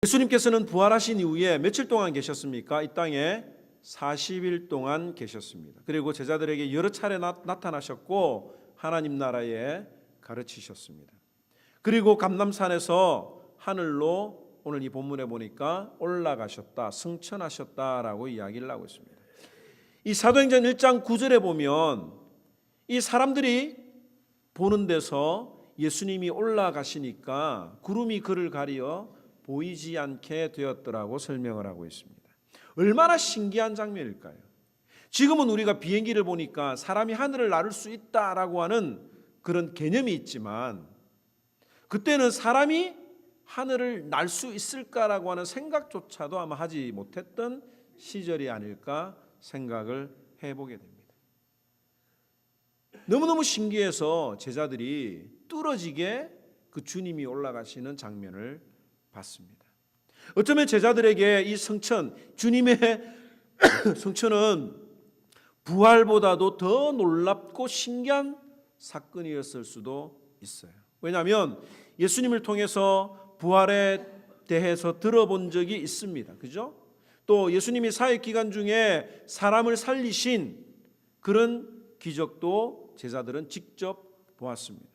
예수님께서는 부활하신 이후에 며칠 동안 계셨습니까? 이 땅에 40일 동안 계셨습니다. 그리고 제자들에게 여러 차례 나타나셨고 하나님 나라에 가르치셨습니다. 그리고 감람산에서 하늘로 오늘 이 본문에 보니까 올라가셨다, 승천하셨다라고 이야기를 하고 있습니다. 이 사도행전 1장 9절에 보면 이 사람들이 보는 데서 예수님이 올라가시니까 구름이 그를 가리어 보이지 않게 되었더라고 설명을 하고 있습니다. 얼마나 신기한 장면일까요? 지금은 우리가 비행기를 보니까 사람이 하늘을 나를 수 있다라고 하는 그런 개념이 있지만 그때는 사람이 하늘을 날 수 있을까라고 하는 생각조차도 아마 하지 못했던 시절이 아닐까 생각을 해보게 됩니다. 너무너무 신기해서 제자들이 뚫어지게 그 주님이 올라가시는 장면을 봤습니다. 어쩌면 제자들에게 이 성천, 주님의 성천은 부활보다도 더 놀랍고 신기한 사건이었을 수도 있어요. 왜냐하면 예수님을 통해서 부활에 대해서 들어본 적이 있습니다. 그죠? 또 예수님이 사역 기간 중에 사람을 살리신 그런 기적도 제자들은 직접 보았습니다.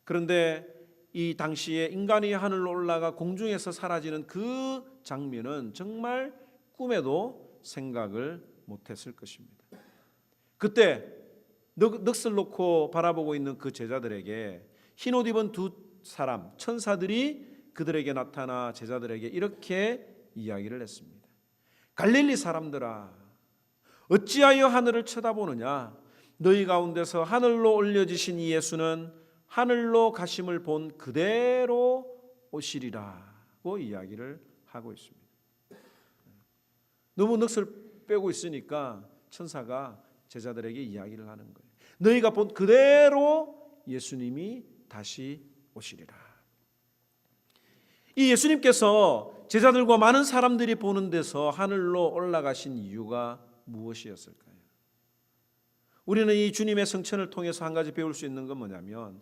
그런데 이 당시에 인간이 하늘로 올라가 공중에서 사라지는 그 장면은 정말 꿈에도 생각을 못했을 것입니다. 그때 넋을 놓고 바라보고 있는 그 제자들에게 흰옷 입은 두 사람 천사들이 그들에게 나타나 제자들에게 이렇게 이야기를 했습니다. 갈릴리 사람들아, 어찌하여 하늘을 쳐다보느냐? 너희 가운데서 하늘로 올려지신 이 예수는 하늘로 가심을 본 그대로 오시리라고 이야기를 하고 있습니다. 너무 넋을 빼고 있으니까 천사가 제자들에게 이야기를 하는 거예요. 너희가 본 그대로 예수님이 다시 오시리라. 이 예수님께서 제자들과 많은 사람들이 보는 데서 하늘로 올라가신 이유가 무엇이었을까요? 우리는 이 주님의 성천을 통해서 한 가지 배울 수 있는 건 뭐냐면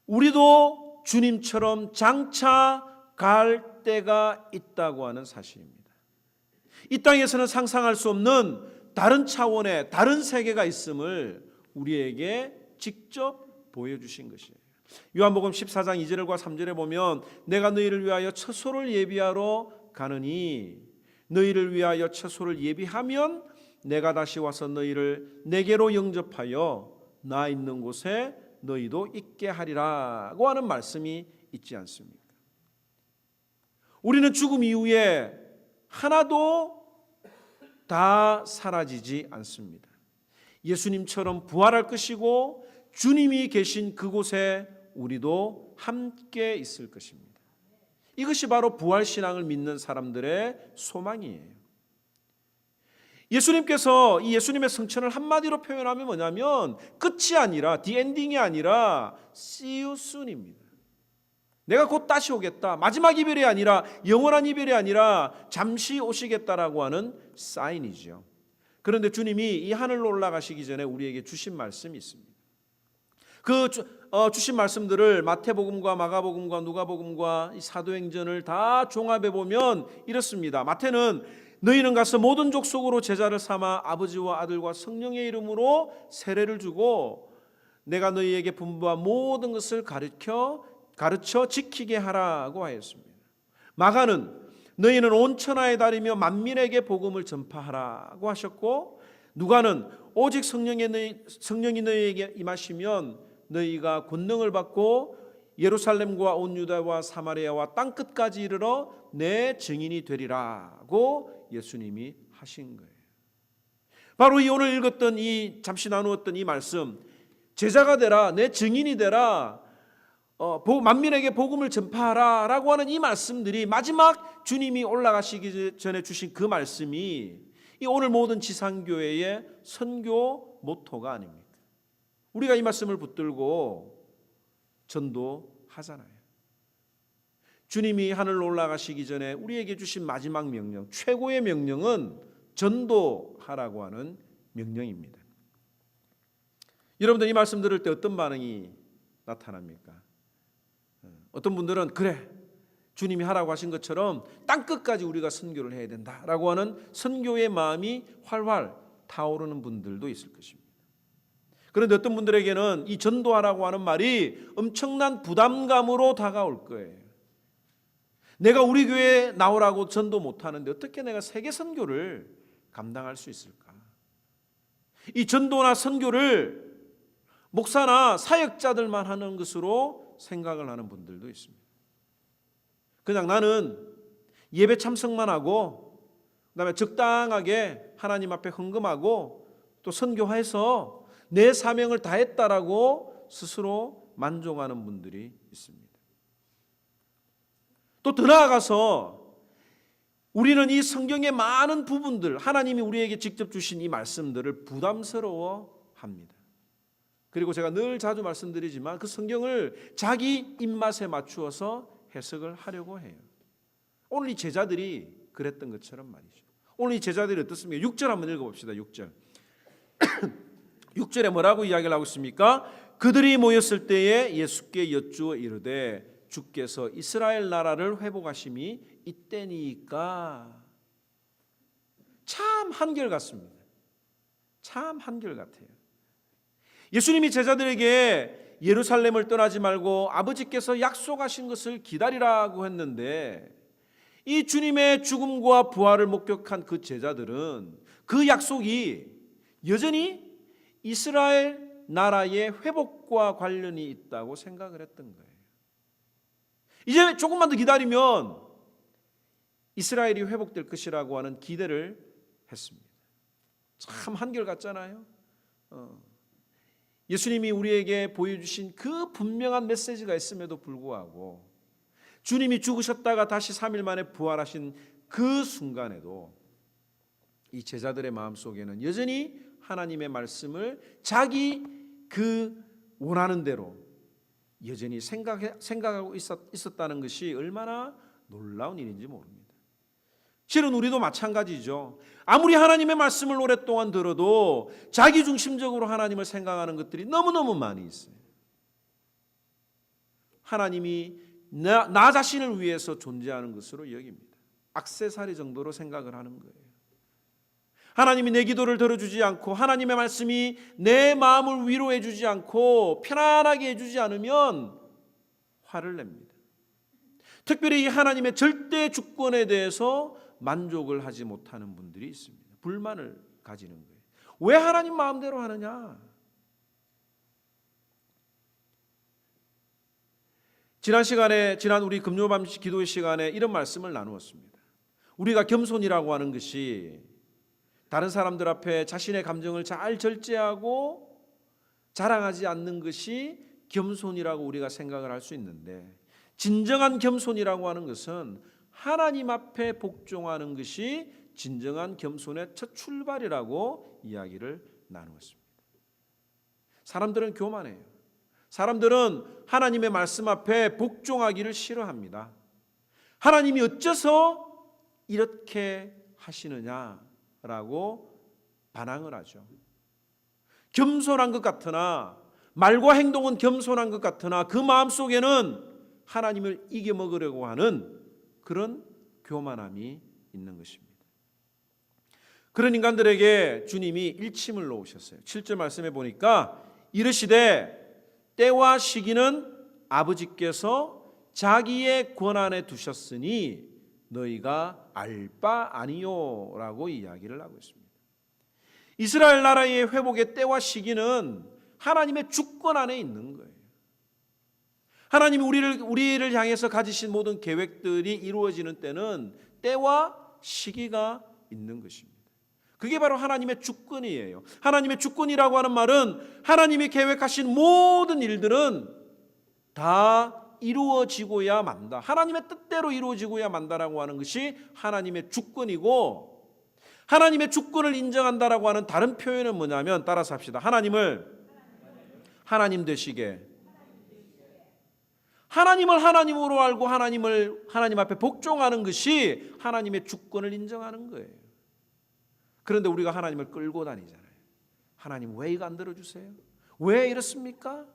우리도 주님처럼 장차 갈 때가 있다고 하는 사실입니다. 이 땅에서는 상상할 수 없는 다른 차원의 다른 세계가 있음을 우리에게 직접 보여주신 것이에요. 요한복음 14장 2절과 3절에 보면 내가 너희를 위하여 처소를 예비하러 가느니 너희를 위하여 처소를 예비하면 내가 다시 와서 너희를 내게로 영접하여 나 있는 곳에 너희도 있게 하리라고 하는 말씀이 있지 않습니까? 우리는 죽음 이후에 하나도 다 사라지지 않습니다. 예수님처럼 부활할 것이고 주님이 계신 그곳에 우리도 함께 있을 것입니다. 이것이 바로 부활신앙을 믿는 사람들의 소망이에요. 예수님께서 이 예수님의 성천을 한마디로 표현하면 뭐냐면 끝이 아니라 the ending이 아니라 see you soon입니다. 내가 곧 다시 오겠다. 마지막 이별이 아니라 영원한 이별이 아니라 잠시 오시겠다라고 하는 사인이죠. 그런데 주님이 이 하늘로 올라가시기 전에 우리에게 주신 말씀이 있습니다. 그 주신 말씀들을 마태복음과 마가복음과 누가복음과 이 사도행전을 다 종합해 보면 이렇습니다. 마태는 너희는 가서 모든 족속으로 제자를 삼아 아버지와 아들과 성령의 이름으로 세례를 주고 내가 너희에게 분부한 모든 것을 가르쳐 지키게 하라고 하였습니다. 마가는 너희는 온 천하에 다니며 만민에게 복음을 전파하라고 하셨고 누가는 오직 성령이 너희에게 임하시면 너희가 권능을 받고 예루살렘과 온 유다와 사마리아와 땅끝까지 이르러 내 증인이 되리라고 예수님이 하신 거예요. 바로 이 오늘 읽었던 이 잠시 나누었던 이 말씀 제자가 되라 내 증인이 되라 만민에게 복음을 전파하라 라고 하는 이 말씀들이 마지막 주님이 올라가시기 전에 주신 그 말씀이 이 오늘 모든 지상교회의 선교 모토가 아닙니까? 우리가 이 말씀을 붙들고 전도하잖아요. 주님이 하늘로 올라가시기 전에 우리에게 주신 마지막 명령, 최고의 명령은 전도하라고 하는 명령입니다. 여러분들 이 말씀 들을 때 어떤 반응이 나타납니까? 어떤 분들은 그래 주님이 하라고 하신 것처럼 땅끝까지 우리가 선교를 해야 된다라고 하는 선교의 마음이 활활 타오르는 분들도 있을 것입니다. 그런데 어떤 분들에게는 이 전도하라고 하는 말이 엄청난 부담감으로 다가올 거예요. 내가 우리 교회에 나오라고 전도 못하는데 어떻게 내가 세계 선교를 감당할 수 있을까? 이 전도나 선교를 목사나 사역자들만 하는 것으로 생각을 하는 분들도 있습니다. 그냥 나는 예배 참석만 하고 그다음에 적당하게 하나님 앞에 헌금하고 또 선교해서 내 사명을 다했다라고 스스로 만족하는 분들이 있습니다. 또 더 나아가서 우리는 이 성경의 많은 부분들, 하나님이 우리에게 직접 주신 이 말씀들을 부담스러워합니다. 그리고 제가 늘 자주 말씀드리지만 그 성경을 자기 입맛에 맞추어서 해석을 하려고 해요. 오늘 이 제자들이 그랬던 것처럼 말이죠. 오늘 이 제자들이 어떻습니까? 6절 한번 읽어봅시다. 6절 6절에 뭐라고 이야기를 하고 있습니까? 그들이 모였을 때에 예수께 여쭈어 이르되 주께서 이스라엘 나라를 회복하심이 이때니까. 참 한결같습니다. 참 한결같아요. 예수님이 제자들에게 예루살렘을 떠나지 말고 아버지께서 약속하신 것을 기다리라고 했는데 이 주님의 죽음과 부활을 목격한 그 제자들은 그 약속이 여전히 이스라엘 나라의 회복과 관련이 있다고 생각을 했던 거예요. 이제 조금만 더 기다리면 이스라엘이 회복될 것이라고 하는 기대를 했습니다. 참 한결같잖아요. 예수님이 우리에게 보여주신 그 분명한 메시지가 있음에도 불구하고 주님이 죽으셨다가 다시 3일 만에 부활하신 그 순간에도 이 제자들의 마음속에는 여전히 하나님의 말씀을 자기 그 원하는 대로 여전히 생각하고 있었다는 것이 얼마나 놀라운 일인지 모릅니다. 실은 우리도 마찬가지죠. 아무리 하나님의 말씀을 오랫동안 들어도 자기중심적으로 하나님을 생각하는 것들이 너무너무 많이 있어요. 하나님이 나 자신을 위해서 존재하는 것으로 여깁니다. 액세서리 정도로 생각을 하는 거예요. 하나님이 내 기도를 들어주지 않고 하나님의 말씀이 내 마음을 위로해 주지 않고 편안하게 해주지 않으면 화를 냅니다. 특별히 이 하나님의 절대 주권에 대해서 만족을 하지 못하는 분들이 있습니다. 불만을 가지는 거예요. 왜 하나님 마음대로 하느냐? 지난 우리 금요밤 기도의 시간에 이런 말씀을 나누었습니다. 우리가 겸손이라고 하는 것이 다른 사람들 앞에 자신의 감정을 잘 절제하고 자랑하지 않는 것이 겸손이라고 우리가 생각을 할 수 있는데 진정한 겸손이라고 하는 것은 하나님 앞에 복종하는 것이 진정한 겸손의 첫 출발이라고 이야기를 나누었습니다. 사람들은 교만해요. 사람들은 하나님의 말씀 앞에 복종하기를 싫어합니다. 하나님이 어째서 이렇게 하시느냐라고 반항을 하죠. 겸손한 것 같으나 말과 행동은 겸손한 것 같으나 그 마음속에는 하나님을 이겨먹으려고 하는 그런 교만함이 있는 것입니다. 그런 인간들에게 주님이 일침을 놓으셨어요. 7절 말씀해 보니까 이르시되 때와 시기는 아버지께서 자기의 권한에 두셨으니 너희가 알 바 아니요라고 이야기를 하고 있습니다. 이스라엘 나라의 회복의 때와 시기는 하나님의 주권 안에 있는 거예요. 하나님이 우리를 향해서 가지신 모든 계획들이 이루어지는 때는 때와 시기가 있는 것입니다. 그게 바로 하나님의 주권이에요. 하나님의 주권이라고 하는 말은 하나님이 계획하신 모든 일들은 다 이루어지고야 만다. 하나님의 뜻대로 이루어지고야 만다라고 하는 것이 하나님의 주권이고 하나님의 주권을 인정한다라고 하는 다른 표현은 뭐냐면 따라서 합시다. 하나님을 하나님 되시게 하나님을 하나님으로 알고 하나님 앞에 복종하는 것이 하나님의 주권을 인정하는 거예요. 그런데 우리가 하나님을 끌고 다니잖아요. 하나님 왜 이거 안 들어주세요? 왜 이렇습니까?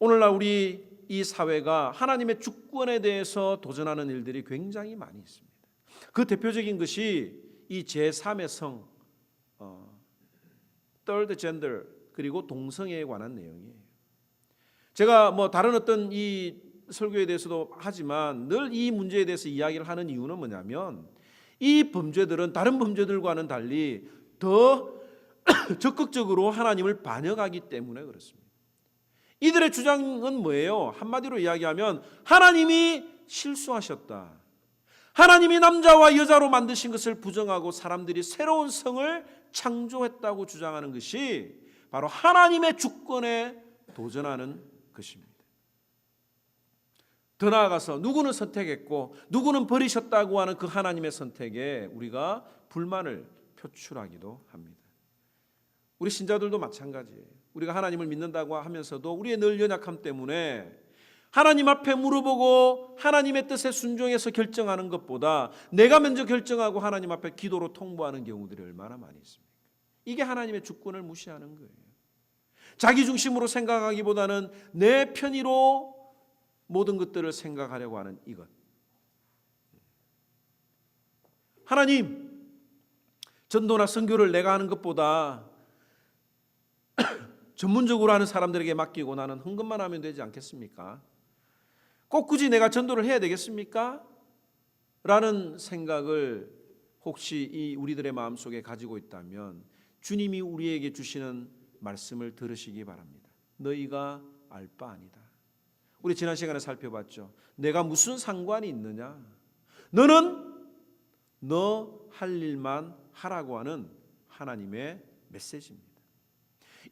오늘날 우리 이 사회가 하나님의 주권에 대해서 도전하는 일들이 굉장히 많이 있습니다. 그 대표적인 것이 이 제3의 성, third gender, 그리고 동성애에 관한 내용이에요. 제가 뭐 다른 어떤 이 설교에 대해서도 하지만 늘 이 문제에 대해서 이야기를 하는 이유는 뭐냐면 이 범죄들은 다른 범죄들과는 달리 더 적극적으로 하나님을 반역하기 때문에 그렇습니다. 이들의 주장은 뭐예요? 한마디로 이야기하면 하나님이 실수하셨다. 하나님이 남자와 여자로 만드신 것을 부정하고 사람들이 새로운 성을 창조했다고 주장하는 것이 바로 하나님의 주권에 도전하는 것입니다. 더 나아가서 누구는 선택했고 누구는 버리셨다고 하는 그 하나님의 선택에 우리가 불만을 표출하기도 합니다. 우리 신자들도 마찬가지예요. 우리가 하나님을 믿는다고 하면서도 우리의 늘 연약함 때문에 하나님 앞에 물어보고 하나님의 뜻에 순종해서 결정하는 것보다 내가 먼저 결정하고 하나님 앞에 기도로 통보하는 경우들이 얼마나 많이 있습니까? 이게 하나님의 주권을 무시하는 거예요. 자기 중심으로 생각하기보다는 내 편의로 모든 것들을 생각하려고 하는 이것. 하나님, 전도나 선교를 내가 하는 것보다 전문적으로 하는 사람들에게 맡기고 나는 헌금만 하면 되지 않겠습니까? 꼭 굳이 내가 전도를 해야 되겠습니까? 라는 생각을 혹시 이 우리들의 마음속에 가지고 있다면 주님이 우리에게 주시는 말씀을 들으시기 바랍니다. 너희가 알 바 아니다. 우리 지난 시간에 살펴봤죠. 내가 무슨 상관이 있느냐? 너는 너 할 일만 하라고 하는 하나님의 메시지입니다.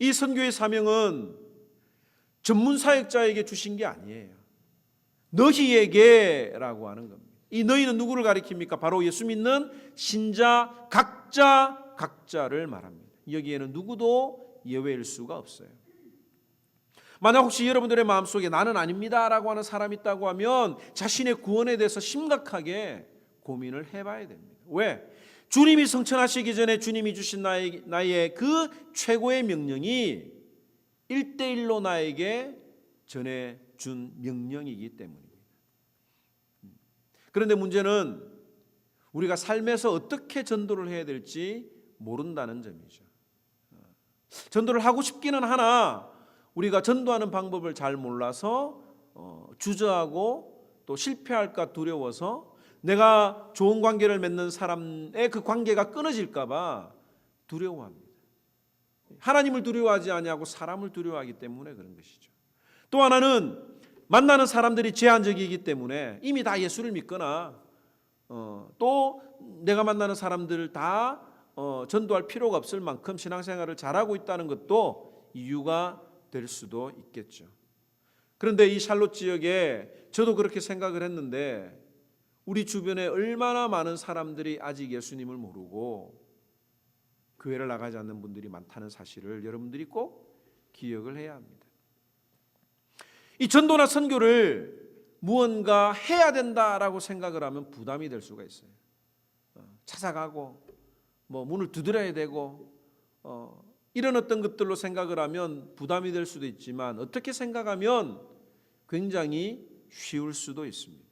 이 선교의 사명은 전문 사역자에게 주신 게 아니에요. 너희에게라고 하는 겁니다. 이 너희는 누구를 가리킵니까? 바로 예수 믿는 신자 각자를 말합니다. 여기에는 누구도 예외일 수가 없어요. 만약 혹시 여러분들의 마음속에 나는 아닙니다라고 하는 사람이 있다고 하면 자신의 구원에 대해서 심각하게 고민을 해봐야 됩니다. 왜? 주님이 성천하시기 전에 주님이 주신 나의 그 최고의 명령이 1대1로 나에게 전해준 명령이기 때문입니다. 그런데 문제는 우리가 삶에서 어떻게 전도를 해야 될지 모른다는 점이죠. 전도를 하고 싶기는 하나 우리가 전도하는 방법을 잘 몰라서 주저하고 또 실패할까 두려워서 내가 좋은 관계를 맺는 사람의 그 관계가 끊어질까 봐 두려워합니다. 하나님을 두려워하지 아니하고 사람을 두려워하기 때문에 그런 것이죠. 또 하나는 만나는 사람들이 제한적이기 때문에 이미 다 예수를 믿거나 또 내가 만나는 사람들을 다 전도할 필요가 없을 만큼 신앙생활을 잘하고 있다는 것도 이유가 될 수도 있겠죠. 그런데 이 샬롯 지역에 저도 그렇게 생각을 했는데 우리 주변에 얼마나 많은 사람들이 아직 예수님을 모르고 교회를 나가지 않는 분들이 많다는 사실을 여러분들이 꼭 기억을 해야 합니다. 이 전도나 선교를 무언가 해야 된다라고 생각을 하면 부담이 될 수가 있어요. 찾아가고 뭐 문을 두드려야 되고 이런 어떤 것들로 생각을 하면 부담이 될 수도 있지만 어떻게 생각하면 굉장히 쉬울 수도 있습니다.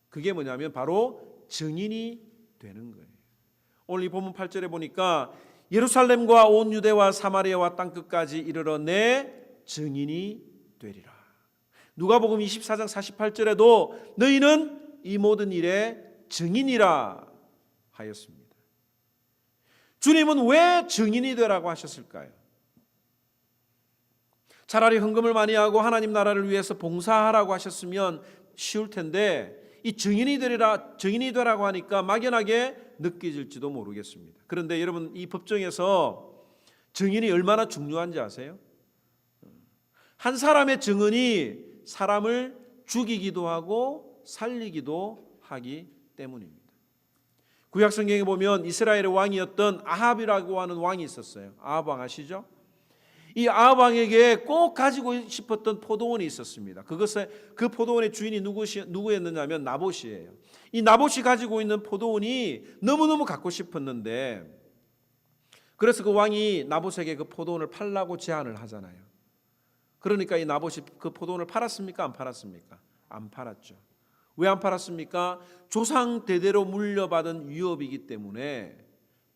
그게 뭐냐면 바로 증인이 되는 거예요. 오늘 이 본문 8절에 보니까 예루살렘과 온 유대와 사마리아와 땅끝까지 이르러 내 증인이 되리라. 누가복음 24장 48절에도 너희는 이 모든 일의 증인이라 하였습니다. 주님은 왜 증인이 되라고 하셨을까요? 차라리 헌금을 많이 하고 하나님 나라를 위해서 봉사하라고 하셨으면 쉬울 텐데 이 증인이 되라고 하니까 막연하게 느껴질지도 모르겠습니다. 그런데 여러분 이 법정에서 증인이 얼마나 중요한지 아세요? 한 사람의 증언이 사람을 죽이기도 하고 살리기도 하기 때문입니다. 구약 성경에 보면 이스라엘의 왕이었던 아합이라고 하는 왕이 있었어요. 아합 왕 아시죠? 이 아합 왕에게 꼭 가지고 싶었던 포도원이 있었습니다. 그 포도원의 주인이 누구였느냐면 나봇이에요. 이 나봇이 가지고 있는 포도원이 너무너무 갖고 싶었는데 그래서 그 왕이 나봇에게 그 포도원을 팔라고 제안을 하잖아요. 그러니까 이 나봇이 그 포도원을 팔았습니까? 안 팔았습니까? 안 팔았죠. 왜 안 팔았습니까? 조상 대대로 물려받은 유업이기 때문에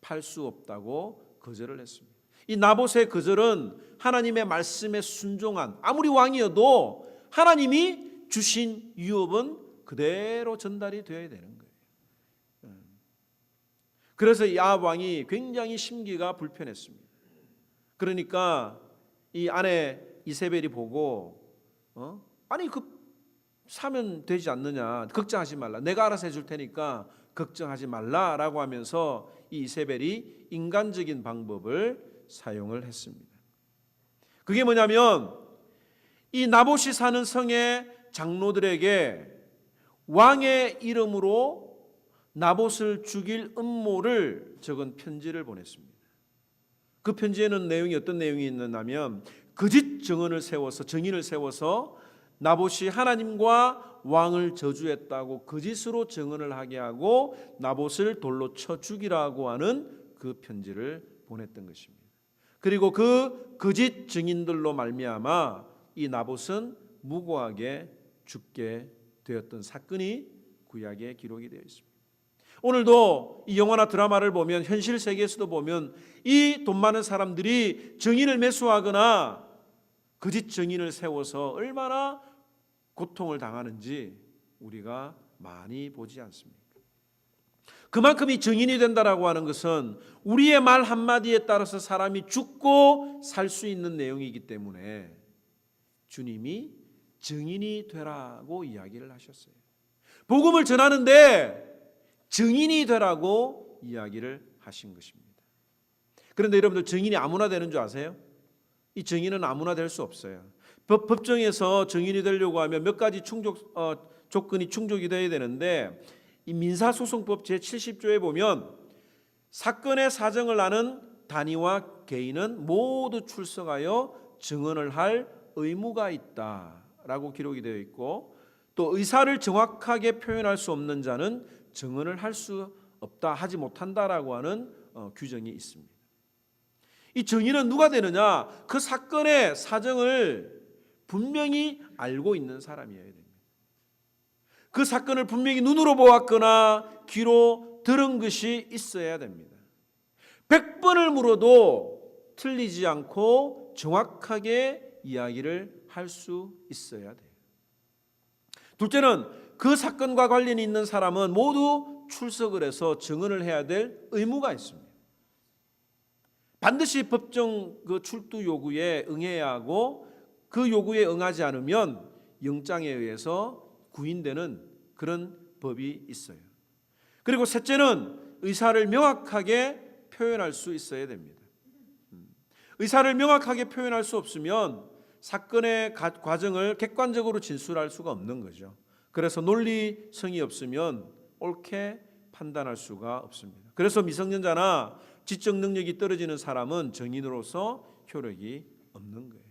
팔 수 없다고 거절을 했습니다. 이 나봇의 거절은 하나님의 말씀에 순종한, 아무리 왕이어도 하나님이 주신 유업은 그대로 전달이 되어야 되는 거예요. 그래서 이 아합 왕이 굉장히 심기가 불편했습니다. 그러니까 이 아내 이세벨이 보고 아니 그 사면 되지 않느냐, 걱정하지 말라, 내가 알아서 해줄 테니까 걱정하지 말라라고 하면서 이 이세벨이 인간적인 방법을 사용을 했습니다. 그게 뭐냐면 이 나봇이 사는 성의 장로들에게 왕의 이름으로 나봇을 죽일 음모를 적은 편지를 보냈습니다. 그 편지에는 내용이 어떤 내용이 있느냐면 거짓 증언을 세워서, 증인을 세워서 나봇이 하나님과 왕을 저주했다고 거짓으로 증언을 하게 하고 나봇을 돌로 쳐 죽이라고 하는 그 편지를 보냈던 것입니다. 그리고 그 거짓 증인들로 말미암아 이 나봇은 무고하게 죽게 되었던 사건이 구약에 기록이 되어 있습니다. 오늘도 이 영화나 드라마를 보면, 현실 세계에서도 보면 이 돈 많은 사람들이 증인을 매수하거나 거짓 증인을 세워서 얼마나 고통을 당하는지 우리가 많이 보지 않습니까? 그만큼 이 증인이 된다라고 하는 것은 우리의 말 한마디에 따라서 사람이 죽고 살 수 있는 내용이기 때문에 주님이 증인이 되라고 이야기를 하셨어요. 복음을 전하는데 증인이 되라고 이야기를 하신 것입니다. 그런데 여러분들, 증인이 아무나 되는 줄 아세요? 이 증인은 아무나 될 수 없어요. 법정에서 증인이 되려고 하면 몇 가지 조건이 충족이 되어야 되는데, 이 민사소송법 제70조에 보면 사건의 사정을 아는 단위와 개인은 모두 출석하여 증언을 할 의무가 있다라고 기록이 되어 있고, 또 의사를 정확하게 표현할 수 없는 자는 증언을 할 수 없다, 하지 못한다라고 하는 규정이 있습니다. 이 증인은 누가 되느냐? 그 사건의 사정을 분명히 알고 있는 사람이어야 됩니다. 그 사건을 분명히 눈으로 보았거나 귀로 들은 것이 있어야 됩니다. 100번을 물어도 틀리지 않고 정확하게 이야기를 할 수 있어야 돼요. 둘째는 그 사건과 관련이 있는 사람은 모두 출석을 해서 증언을 해야 될 의무가 있습니다. 반드시 법정 그 출두 요구에 응해야 하고, 그 요구에 응하지 않으면 영장에 의해서 구인되는 그런 법이 있어요. 그리고 셋째는 의사를 명확하게 표현할 수 있어야 됩니다. 의사를 명확하게 표현할 수 없으면 사건의 과정을 객관적으로 진술할 수가 없는 거죠. 그래서 논리성이 없으면 옳게 판단할 수가 없습니다. 그래서 미성년자나 지적 능력이 떨어지는 사람은 증인으로서 효력이 없는 거예요.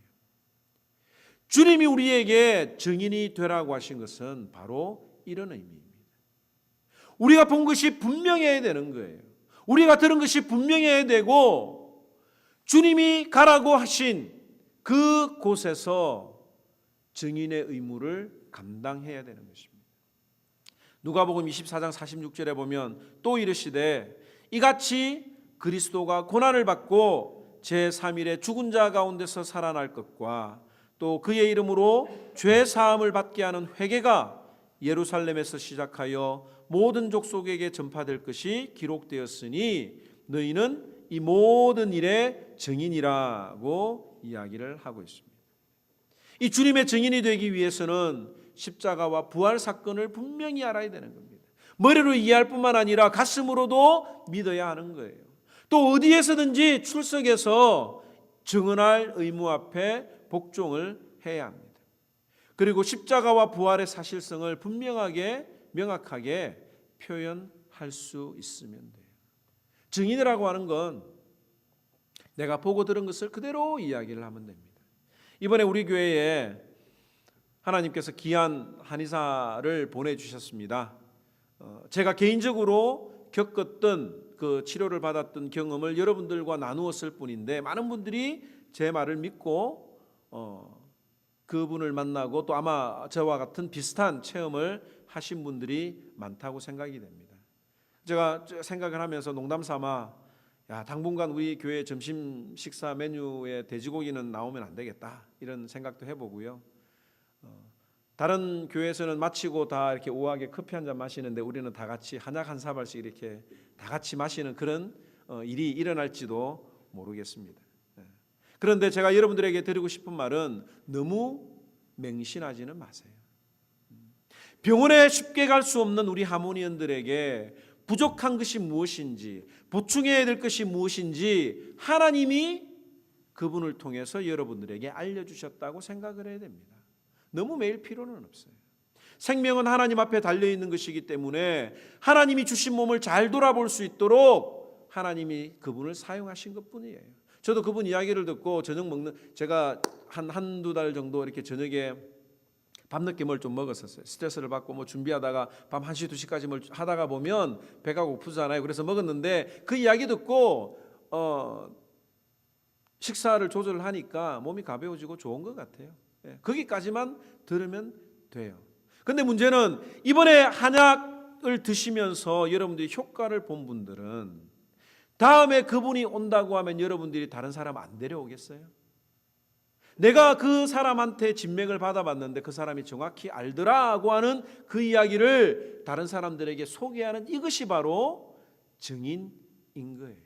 주님이 우리에게 증인이 되라고 하신 것은 바로 이런 의미입니다. 우리가 본 것이 분명해야 되는 거예요. 우리가 들은 것이 분명해야 되고, 주님이 가라고 하신 그 곳에서 증인의 의무를 감당해야 되는 것입니다. 누가복음 24장 46절에 보면 또 이르시되 이같이 그리스도가 고난을 받고 제3일에 죽은 자 가운데서 살아날 것과 또 그의 이름으로 죄 사함을 받게 하는 회개가 예루살렘에서 시작하여 모든 족속에게 전파될 것이 기록되었으니 너희는 이 모든 일의 증인이라고 이야기를 하고 있습니다. 이 주님의 증인이 되기 위해서는 십자가와 부활 사건을 분명히 알아야 되는 겁니다. 머리로 이해할 뿐만 아니라 가슴으로도 믿어야 하는 거예요. 또 어디에서든지 출석해서 증언할 의무 앞에 복종을 해야 합니다. 그리고 십자가와 부활의 사실성을 분명하게, 명확하게 표현할 수 있으면 돼요. 증인이라고 하는 건 내가 보고 들은 것을 그대로 이야기를 하면 됩니다. 이번에 우리 교회에 하나님께서 귀한 한의사를 보내주셨습니다. 제가 개인적으로 겪었던 그 치료를 받았던 경험을 여러분들과 나누었을 뿐인데, 많은 분들이 제 말을 믿고 그분을 만나고 또 아마 저와 같은 비슷한 체험을 하신 분들이 많다고 생각이 됩니다. 제가 생각을 하면서 농담 삼아 당분간 우리 교회 점심 식사 메뉴에 돼지고기는 나오면 안 되겠다 이런 생각도 해보고요. 다른 교회에서는 마치고 다 이렇게 우아하게 커피 한 잔 마시는데 우리는 다 같이 한약 한 사발씩 이렇게 다 같이 마시는 그런 일이 일어날지도 모르겠습니다. 그런데 제가 여러분들에게 드리고 싶은 말은 너무 맹신하지는 마세요. 병원에 쉽게 갈 수 없는 우리 하모니언들에게 부족한 것이 무엇인지, 보충해야 될 것이 무엇인지 하나님이 그분을 통해서 여러분들에게 알려주셨다고 생각을 해야 됩니다. 너무 매일 필요는 없어요. 생명은 하나님 앞에 달려있는 것이기 때문에 하나님이 주신 몸을 잘 돌아볼 수 있도록 하나님이 그분을 사용하신 것뿐이에요. 저도 그분 이야기를 듣고 저녁 먹는, 제가 한두 달 정도 이렇게 저녁에 밤늦게 뭘 좀 먹었었어요. 스트레스를 받고 뭐 준비하다가 밤 1시, 2시까지 뭘 하다가 보면 배가 고프잖아요. 그래서 먹었는데 그 이야기 듣고 식사를 조절하니까 몸이 가벼워지고 좋은 것 같아요. 거기까지만 들으면 돼요. 근데 문제는 이번에 한약을 드시면서 여러분들이 효과를 본 분들은 다음에 그분이 온다고 하면 여러분들이 다른 사람 안 데려오겠어요? 내가 그 사람한테 진맥을 받아봤는데 그 사람이 정확히 알더라고 하는 그 이야기를 다른 사람들에게 소개하는 이것이 바로 증인인 거예요.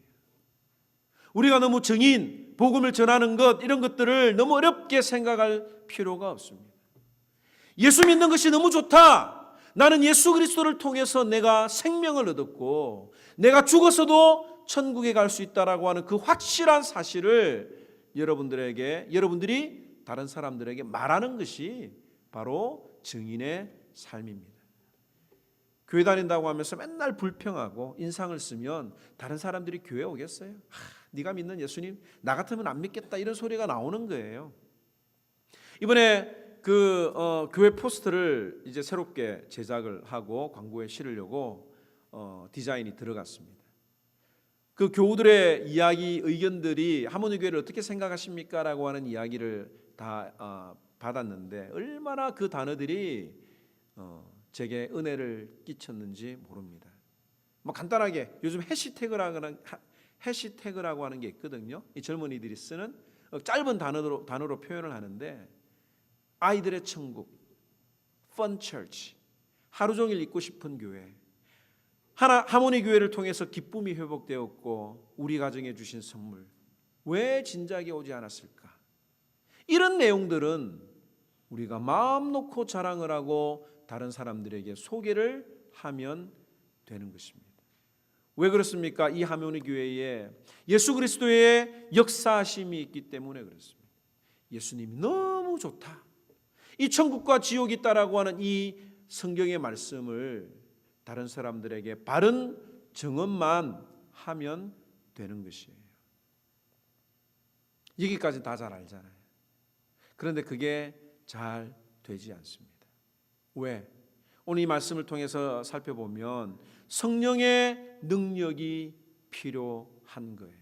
우리가 너무 증인, 복음을 전하는 것 이런 것들을 너무 어렵게 생각할 필요가 없습니다. 예수 믿는 것이 너무 좋다. 나는 예수 그리스도를 통해서 내가 생명을 얻었고 내가 죽었어도 천국에 갈 수 있다라고 하는 그 확실한 사실을 여러분들이 다른 사람들에게 말하는 것이 바로 증인의 삶입니다. 교회 다닌다고 하면서 맨날 불평하고 인상을 쓰면 다른 사람들이 교회 오겠어요? 네가 믿는 예수님 나 같으면 안 믿겠다 이런 소리가 나오는 거예요. 이번에 교회 포스터를 이제 새롭게 제작을 하고 광고에 실으려고 디자인이 들어갔습니다. 그 교우들의 이야기, 의견들이 하모니 교회를 어떻게 생각하십니까? 라고 하는 이야기를 다 받았는데 얼마나 그 단어들이 제게 은혜를 끼쳤는지 모릅니다. 뭐 간단하게 요즘 해시태그라고 하는 게 있거든요. 이 젊은이들이 쓰는 짧은 단어로 표현을 하는데 아이들의 천국, Fun Church, 하루 종일 있고 싶은 교회, 하모니 교회를 통해서 기쁨이 회복되었고 우리 가정에 주신 선물 왜 진작에 오지 않았을까? 이런 내용들은 우리가 마음 놓고 자랑을 하고 다른 사람들에게 소개를 하면 되는 것입니다. 왜 그렇습니까? 이 하모니 교회에 예수 그리스도의 역사하심이 있기 때문에 그렇습니다. 예수님이 너무 좋다. 이 천국과 지옥이 있다라고 하는 이 성경의 말씀을 다른 사람들에게 바른 증언만 하면 되는 것이에요. 여기까지 다 잘 알잖아요. 그런데 그게 잘 되지 않습니다. 왜? 오늘 이 말씀을 통해서 살펴보면 성령의 능력이 필요한 거예요.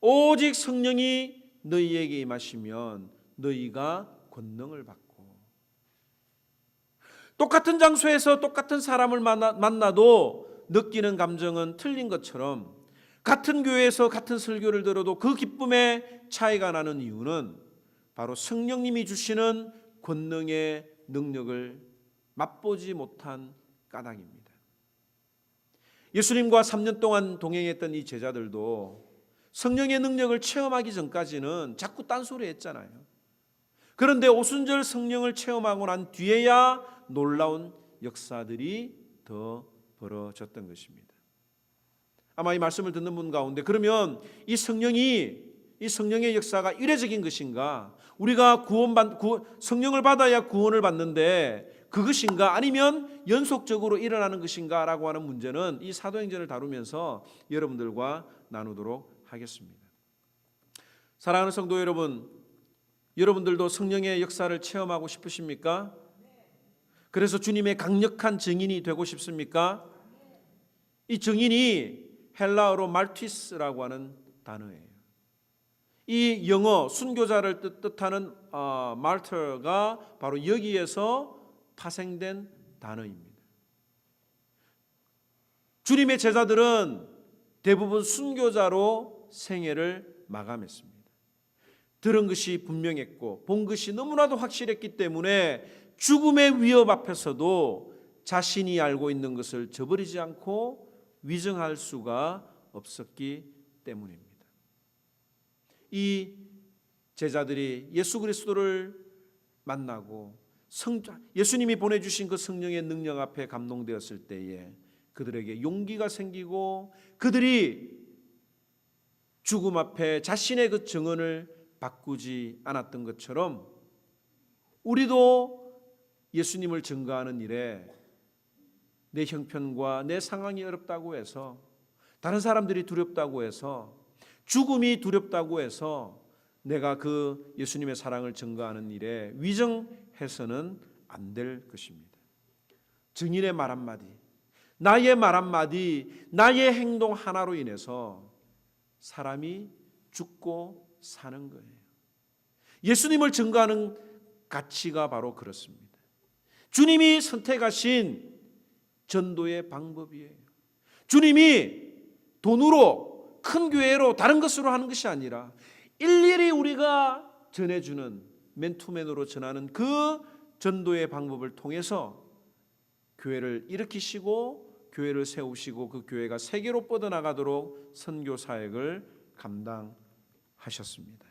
오직 성령이 너희에게 임하시면 너희가 권능을 받고 똑같은 장소에서 똑같은 사람을 만나도 느끼는 감정은 틀린 것처럼 같은 교회에서 같은 설교를 들어도 그 기쁨의 차이가 나는 이유는 바로 성령님이 주시는 권능의 능력을 맛보지 못한 까닭입니다. 예수님과 3년 동안 동행했던 이 제자들도 성령의 능력을 체험하기 전까지는 자꾸 딴소리 했잖아요. 그런데 오순절 성령을 체험하고 난 뒤에야 놀라운 역사들이 더 벌어졌던 것입니다. 아마 이 말씀을 듣는 분 가운데 그러면 이 성령의 역사가 이례적인 것인가? 우리가 성령을 받아야 구원을 받는데 그것인가? 아니면 연속적으로 일어나는 것인가? 라고 하는 문제는 이 사도행전을 다루면서 여러분들과 나누도록 하겠습니다. 사랑하는 성도 여러분, 여러분들도 성령의 역사를 체험하고 싶으십니까? 그래서 주님의 강력한 증인이 되고 싶습니까? 이 증인이 헬라어로 말티스라고 하는 단어예요. 이 영어 순교자를 뜻하는 martyr가 바로 여기에서 파생된 단어입니다. 주님의 제자들은 대부분 순교자로 생애를 마감했습니다. 들은 것이 분명했고 본 것이 너무나도 확실했기 때문에 죽음의 위협 앞에서도 자신이 알고 있는 것을 저버리지 않고 위증할 수가 없었기 때문입니다. 이 제자들이 예수 그리스도를 만나고 예수님이 보내주신 그 성령의 능력 앞에 감동되었을 때에 그들에게 용기가 생기고 그들이 죽음 앞에 자신의 그 정언을 바꾸지 않았던 것처럼 우리도 예수님을 증거하는 일에 내 형편과 내 상황이 어렵다고 해서 다른 사람들이 두렵다고 해서 죽음이 두렵다고 해서 내가 그 예수님의 사랑을 증거하는 일에 위정해서는 안 될 것입니다. 증인의 말 한마디, 나의 말 한마디, 나의 행동 하나로 인해서 사람이 죽고 사는 거예요. 예수님을 증거하는 가치가 바로 그렇습니다. 주님이 선택하신 전도의 방법이에요. 주님이 돈으로 큰 교회로 다른 것으로 하는 것이 아니라 일일이 우리가 전해주는 맨투맨으로 전하는 그 전도의 방법을 통해서 교회를 일으키시고 교회를 세우시고 그 교회가 세계로 뻗어나가도록 선교 사역을 감당하셨습니다.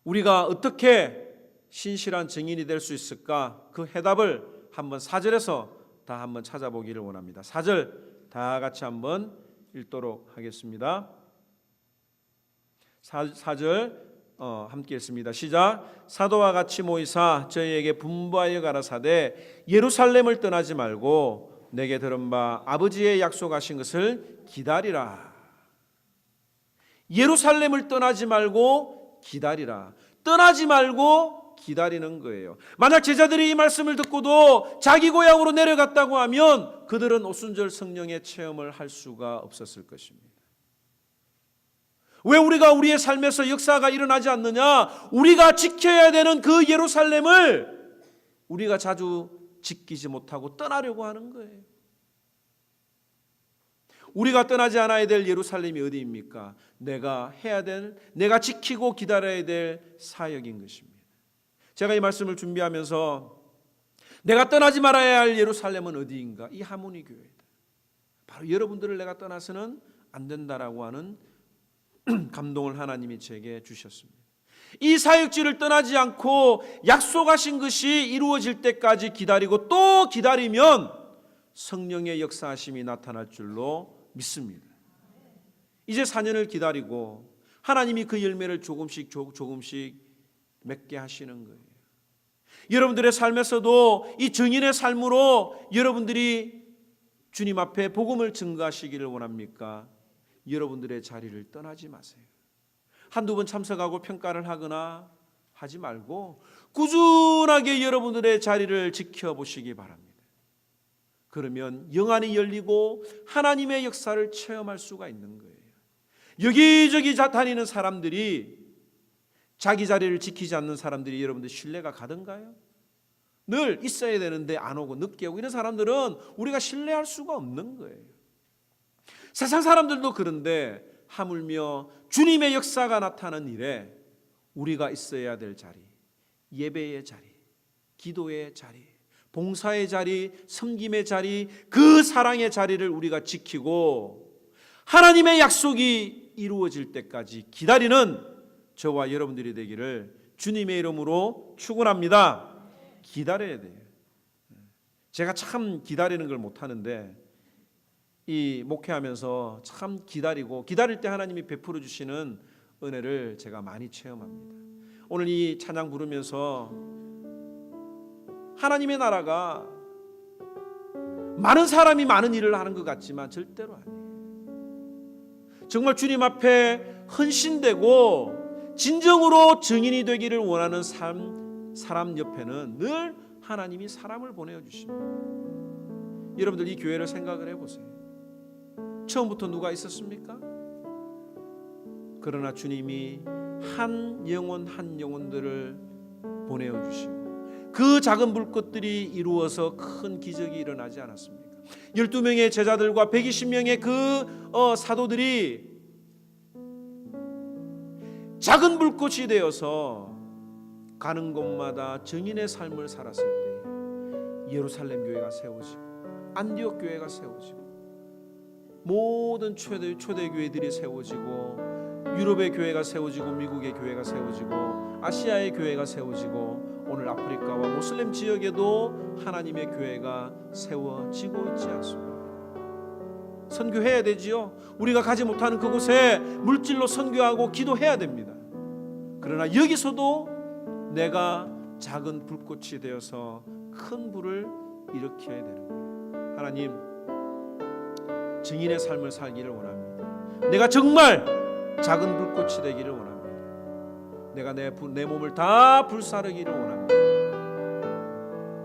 우리가 어떻게 신실한 증인이 될 수 있을까? 그 해답을 한번 4절에서 다 한번 찾아보기를 원합니다. 4절 다 같이 한번 읽도록 하겠습니다. 4절 함께 읽습니다. 시작. 사도와 같이 모이사 저희에게 분부하여 가라사대 예루살렘을 떠나지 말고 내게 들은 바 아버지의 약속하신 것을 기다리라. 예루살렘을 떠나지 말고 기다리라. 떠나지 말고 기다리는 거예요. 만약 제자들이 이 말씀을 듣고도 자기 고향으로 내려갔다고 하면 그들은 오순절 성령의 체험을 할 수가 없었을 것입니다. 왜 우리가 우리의 삶에서 역사가 일어나지 않느냐? 우리가 지켜야 되는 그 예루살렘을 우리가 자주 지키지 못하고 떠나려고 하는 거예요. 우리가 떠나지 않아야 될 예루살렘이 어디입니까? 내가 해야 될, 내가 지키고 기다려야 될 사역인 것입니다. 제가 이 말씀을 준비하면서 내가 떠나지 말아야 할 예루살렘은 어디인가? 이 하모니 교회다. 바로 여러분들을 내가 떠나서는 안 된다라고 하는 감동을 하나님이 제게 주셨습니다. 이 사역지를 떠나지 않고 약속하신 것이 이루어질 때까지 기다리고 또 기다리면 성령의 역사하심이 나타날 줄로 믿습니다. 이제 4년을 기다리고 하나님이 그 열매를 조금씩 맺게 하시는 거예요. 여러분들의 삶에서도 이 증인의 삶으로 여러분들이 주님 앞에 복음을 증거하시기를 원합니까? 여러분들의 자리를 떠나지 마세요. 한두 번 참석하고 평가를 하거나 하지 말고 꾸준하게 여러분들의 자리를 지켜보시기 바랍니다. 그러면 영안이 열리고 하나님의 역사를 체험할 수가 있는 거예요. 여기저기 다니는 사람들이 자기 자리를 지키지 않는 사람들이 여러분들 신뢰가 가던가요? 늘 있어야 되는데 안 오고 늦게 오고 이런 사람들은 우리가 신뢰할 수가 없는 거예요. 세상 사람들도 그런데 하물며 주님의 역사가 나타나는 일에 우리가 있어야 될 자리, 예배의 자리, 기도의 자리, 봉사의 자리, 섬김의 자리, 그 사랑의 자리를 우리가 지키고 하나님의 약속이 이루어질 때까지 기다리는 저와 여러분들이 되기를 주님의 이름으로 축원합니다. 기다려야 돼요. 제가 참 기다리는 걸 못하는데 이 목회하면서 참 기다리고 기다릴 때 하나님이 베풀어 주시는 은혜를 제가 많이 체험합니다. 오늘 이 찬양 부르면서 하나님의 나라가 많은 사람이 많은 일을 하는 것 같지만 절대로 아니에요. 정말 주님 앞에 헌신되고 진정으로 증인이 되기를 원하는 사람 옆에는 늘 하나님이 사람을 보내주십니다. 여러분들 이 교회를 생각을 해보세요. 처음부터 누가 있었습니까? 그러나 주님이 한 영혼들을 보내어 주시고 그 작은 불꽃들이 이루어서 큰 기적이 일어나지 않았습니까? 12명의 제자들과 120명의 그 사도들이 작은 불꽃이 되어서 가는 곳마다 증인의 삶을 살았을 때 예루살렘 교회가 세워지고 안디옥 교회가 세워지고 모든 초대 교회들이 세워지고 유럽의 교회가 세워지고 미국의 교회가 세워지고 아시아의 교회가 세워지고 오늘 아프리카와 모슬렘 지역에도 하나님의 교회가 세워지고 있지 않습니까? 선교해야 되지요. 우리가 가지 못하는 그곳에 물질로 선교하고 기도해야 됩니다. 그러나 여기서도 내가 작은 불꽃이 되어서 큰 불을 일으켜야 되는 거예요. 하나님, 증인의 삶을 살기를 원합니다. 내가 정말 작은 불꽃이 되기를 원합니다. 내가 내 몸을 다 불사르기를 원합니다.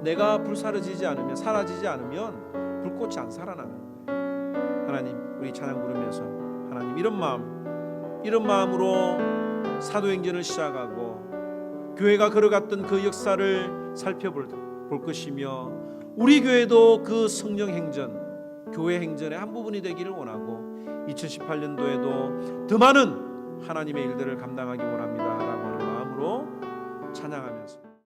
내가 불사르지지 않으면, 사라지지 않으면 불꽃이 안 살아나는 거예요. 하나님, 우리 찬양 부르면서 하나님 이런 마음으로 사도행전을 시작하고 교회가 걸어갔던 그 역사를 살펴볼 것이며 우리 교회도 그 성령 행전, 교회 행전의 한 부분이 되기를 원하고 2018년도에도 더 많은 하나님의 일들을 감당하기 원합니다 라고 하는 마음으로 찬양하면서